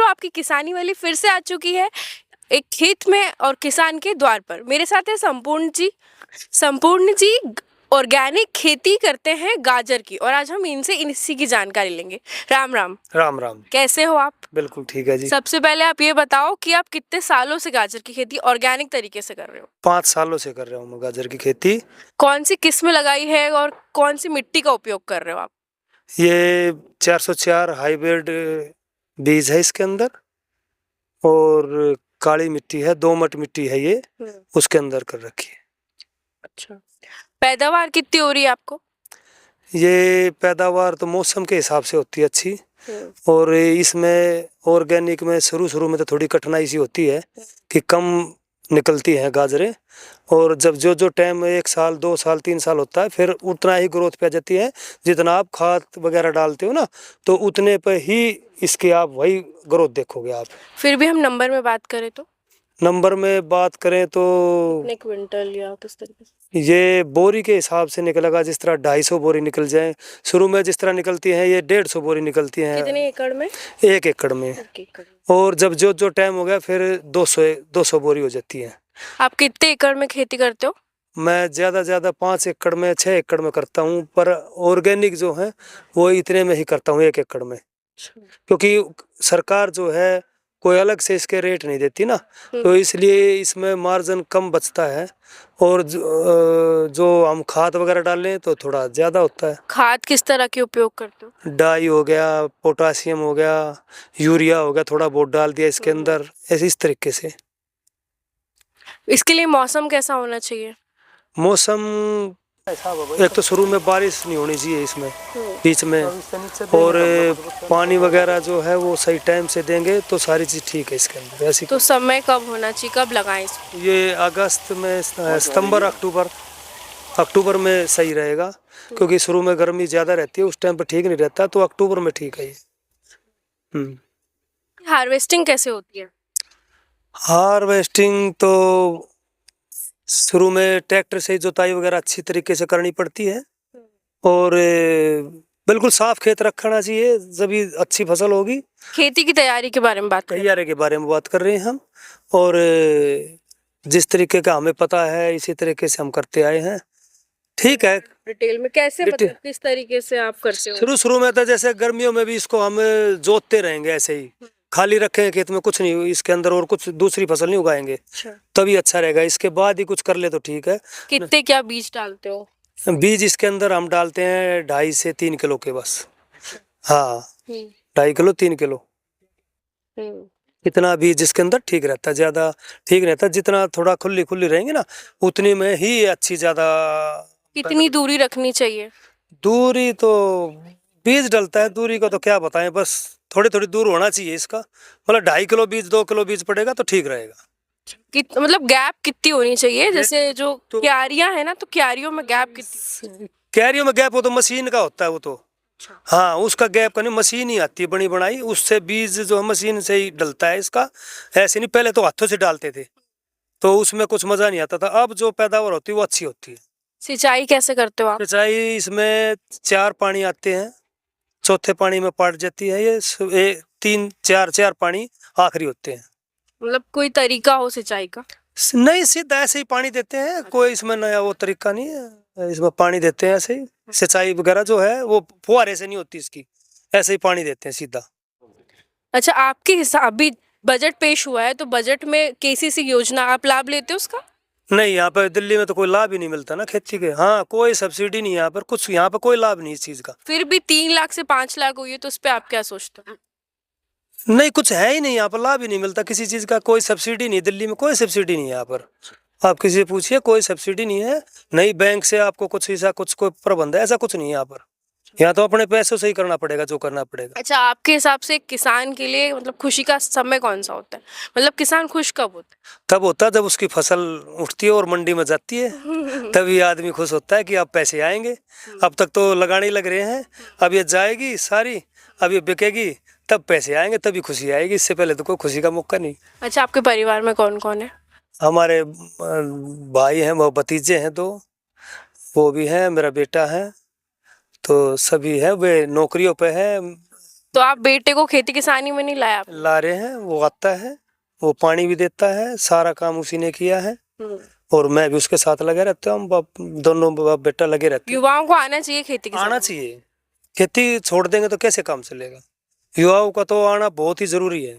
मित्रों, आपकी किसानी वाली फिर से आ चुकी है एक खेत में और किसान के द्वार पर। मेरे साथ है संपूर्ण जी। संपूर्ण जी ऑर्गेनिक खेती करते हैं गाजर की, और आज हम इनसे इसी की जानकारी लेंगे। राम राम। राम राम। कैसे हो आप? बिल्कुल ठीक है जी। सबसे पहले आप ये बताओ कि आप कितने सालों से गाजर की खेती ऑर्गेनिक तरीके से कर रहे हो? 5 सालों से कर रहा हूँ मैं गाजर की खेती। कौन सी किस्म लगाई है और कौन सी मिट्टी का उपयोग कर रहे हो आप? ये 404 हाइब्रिड बीज है इसके अंदर, और काली मिट्टी है, दोमट मिट्टी है ये, उसके अंदर कर रखी है। अच्छा, पैदावार कितनी हो रही है आपको? ये पैदावार तो मौसम के हिसाब से होती है अच्छी, और इसमें ऑर्गेनिक में शुरू में तो थोड़ी कठिनाई सी होती है कि कम निकलती हैं गाजरें, और जब जो टाइम 1 साल 2 साल 3 साल होता है, फिर उतना ही ग्रोथ पे आ जाती है। जितना आप खाद वगैरह डालते हो ना, तो उतने पे ही इसकी आप वही ग्रोथ देखोगे आप। फिर भी हम नंबर में बात करें तो नंबर में बात करें तो कितने क्विंटल या किस तरीके से? ये बोरी के हिसाब से निकलेगा। जिस तरह 250 बोरी निकल जाए, शुरू में जिस तरह निकलती है ये 150 बोरी निकलती है। कितने एकड़ में? 1 एकड़ में। और जब जो टाइम हो गया फिर 200 बोरी हो जाती है। आप कितने एकड़ में खेती करते हो? मैं ज्यादा 5 एकड़ में 6 एकड़ में करता हूँ, पर ऑर्गेनिक जो है वो इतने में ही करता हूँ, 1 एकड़ में। क्योंकि सरकार जो है कोई अलग से इसके रेट नहीं देती ना, तो इसलिए इसमें मार्जिन कम बचता है, और जो हम खाद वगैरह डालें तो थोड़ा ज्यादा होता है। खाद किस तरह के उपयोग करते हो? डाई हो गया, पोटासियम हो गया, यूरिया हो गया, थोड़ा बहुत डाल दिया इसके अंदर, ऐसे इस तरीके से। इसके लिए मौसम कैसा होना चाहिए? मौसम एक तो शुरू में बारिश नहीं होनी चाहिए इसमें, बीच में, और पानी वगैरह जो है वो सही टाइम से देंगे तो सारी चीज ठीक है इसके अंदर। ऐसी तो समय कब होना चाहिए, कब लगाएं इसको? ये अगस्त में, सितंबर अक्टूबर में सही रहेगा, क्योंकि शुरू में गर्मी ज्यादा रहती है, उस टाइम पर ठीक नहीं रहता, तो अक्टूबर में ठीक है ये। हार्वेस्टिंग कैसे होती है? हार्वेस्टिंग तो शुरू में ट्रैक्टर से जुताई वगैरह अच्छी तरीके से करनी पड़ती है, और बिल्कुल साफ खेत रखना चाहिए, जब अच्छी फसल होगी। खेती की तैयारी के बारे में बात कर रहे हैं हम, और जिस तरीके का हमें पता है इसी तरीके से हम करते आए हैं। ठीक है। डिटेल में कैसे, मतलब किस तरीके से आप करते हो? शुरू में तो जैसे गर्मियों में भी इसको हम जोतते रहेंगे, ऐसे ही खाली रखेंगे खेत में, कुछ नहीं इसके अंदर और कुछ दूसरी फसल नहीं उगाएंगे, तभी अच्छा रहेगा। इसके बाद ही कुछ कर ले तो ठीक है। कितने क्या बीज डालते हो? बीज इसके अंदर हम डालते हैं 2.5 से 3 किलो के बस। हाँ, 2.5 किलो 3 किलो इतना बीज इसके अंदर ठीक रहता है, ज्यादा ठीक रहता है। जितना थोड़ा खुली रहेंगे ना, उतनी में ही अच्छी ज्यादा। कितनी दूरी रखनी चाहिए? दूरी तो बीज डलता है, दूरी का तो क्या बताएं, बस थोड़ी दूर होना चाहिए इसका। मतलब 2.5 किलो बीज 2 किलो बीज पड़ेगा तो ठीक रहेगा। मतलब गैप कितनी होनी चाहिए? जैसे जो क्यारियां है ना, तो क्यारियों में गैप कितनी? क्यारियों में गैप वो तो मशीन का होता है, वो तो हाँ, उसका गैप का नहीं, मशीन ही आती है बनी बनाई, उससे बीज जो है मशीन से ही डलता है इसका। ऐसे नहीं, पहले तो हाथों से डालते थे तो उसमें कुछ मजा नहीं आता था। अब जो पैदावार होती है वो अच्छी होती है। सिंचाई कैसे करते हो आप? सिंचाई इसमें 4 पानी आते हैं, चौथे पानी में पड़ जाती है ये 3-4 पानी आखिरी होते हैं। मतलब कोई तरीका हो सिंचाई का? नहीं, सीधा ऐसे ही पानी देते हैं, कोई इसमें नया वो तरीका नहीं है। इसमें पानी देते हैं ऐसे ही, सिंचाई वगैरह जो है वो फुहारे से नहीं होती इसकी, ऐसे ही पानी देते हैं सीधा। अच्छा, आपके हिसाब अभी बजट पेश हुआ है, तो बजट में केसीसी योजना आप लाभ लेते हो उसका? नहीं, यहाँ पर दिल्ली में तो कोई लाभ ही नहीं मिलता ना खेती के। हाँ, कोई सब्सिडी नहीं, यहाँ पर कुछ, यहाँ पर कोई लाभ नहीं इस चीज का। फिर भी 3 लाख से 5 लाख हुई है, तो उस पर आप क्या सोचते हो? नहीं, कुछ है ही नहीं यहाँ पर, लाभ ही नहीं मिलता किसी चीज का, कोई सब्सिडी नहीं। दिल्ली में कोई सब्सिडी नहीं है यहाँ पर, आप किसी से पूछिए, कोई सब्सिडी नहीं है। नहीं बैंक से आपको कुछ ऐसा कुछ कोई प्रबंध है, ऐसा कुछ नहीं है यहाँ पर। यहाँ तो अपने पैसों से ही करना पड़ेगा जो करना पड़ेगा। अच्छा, आपके हिसाब से किसान के लिए मतलब खुशी का समय कौन सा होता है? मतलब किसान खुश कब होता है? तब होता है जब उसकी फसल उठती है और मंडी में जाती है, तभी आदमी खुश होता है कि अब पैसे आएंगे। अब तक तो लगाने ही लग रहे हैं, अब ये जाएगी सारी, अब ये बिकेगी, तब पैसे आएंगे, तभी खुशी आएगी। इससे पहले तो कोई खुशी का मौका नहीं। अच्छा, आपके परिवार में कौन कौन है? हमारे भाई हैं, वो भतीजे हैं 2, वो भी हैं, मेरा बेटा है, तो सभी है। वे नौकरियों पे है, तो आप बेटे को खेती किसानी में नहीं लाया आपने? ला रहे हैं, वो आता है, वो पानी भी देता है, सारा काम उसी ने किया है और मैं भी उसके साथ लगे रहता हूँ। दोनों बाप बेटा लगे रहते हैं। युवाओं को आना चाहिए खेती किसानी आना में। चाहिए, खेती छोड़ देंगे तो कैसे काम चलेगा। युवाओं का तो आना बहुत ही जरूरी है,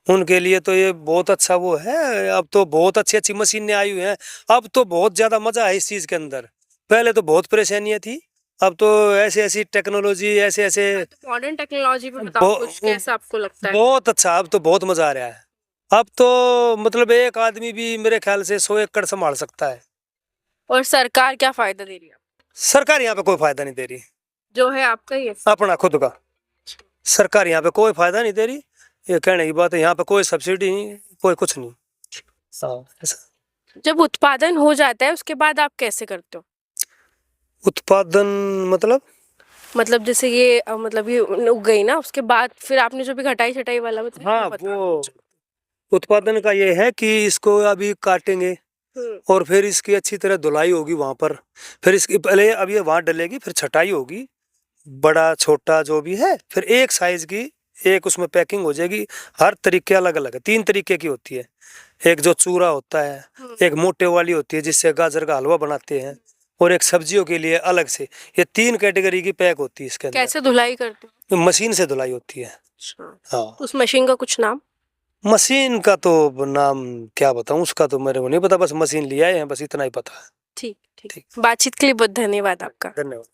उनके लिए तो ये बहुत अच्छा वो है। अब तो बहुत अच्छी अच्छी मशीनें आई हुई हैं, अब तो बहुत ज्यादा मजा है इस चीज के अंदर। पहले तो बहुत परेशानियां थी, अब तो ऐसी ऐसी टेक्नोलॉजी, ऐसे ऐसे मॉडर्न टेक्नोलॉजी पे बताओ कुछ, कैसा आपको लगता है? बहुत अच्छा। अब तो बहुत मजा आ रहा है। अब तो मतलब एक आदमी भी मेरे ख्याल से 100 एकड़ संभाल सकता है। और सरकार क्या फायदा दे रही है? सरकार यहाँ पे कोई फायदा नहीं दे रही, जो है आपका ही है। अपना खुद का। सरकार यहाँ पे कोई फायदा नहीं दे रही, ये कहने की बात है। यहाँ पे कोई सब्सिडी नहीं, कोई कुछ नहीं। ऐसा जब उत्पादन हो जाता है उसके बाद आप कैसे करते हो? उत्पादन मतलब जैसे ये मतलब ये उग गई ना, उसके बाद फिर आपने जो भी घटाई छटाई वाला बताया, हाँ, वो बताओ। वो उत्पादन का ये है कि इसको अभी काटेंगे और फिर इसकी अच्छी तरह धुलाई होगी वहां पर। फिर इसकी पहले अब ये वहां डलेगी, फिर छटाई होगी, बड़ा छोटा जो भी है, फिर एक साइज की एक उसमें पैकिंग हो जाएगी। हर तरीके अलग अलग है, 3 तरीके की होती है। एक जो चूरा होता है, एक मोटे वाली होती है जिससे गाजर का हलवा बनाते हैं, और एक सब्जियों के लिए अलग से। ये 3 कैटेगरी की पैक होती है इसके अंदर। कैसे धुलाई करते हो? मशीन से धुलाई होती है। हाँ, उस मशीन का कुछ नाम? मशीन का तो नाम क्या बताऊं, उसका तो मेरे को नहीं पता, बस मशीन ले आए हैं, बस इतना ही पता है। ठीक ठीक। बातचीत के लिए बहुत धन्यवाद आपका। धन्यवाद।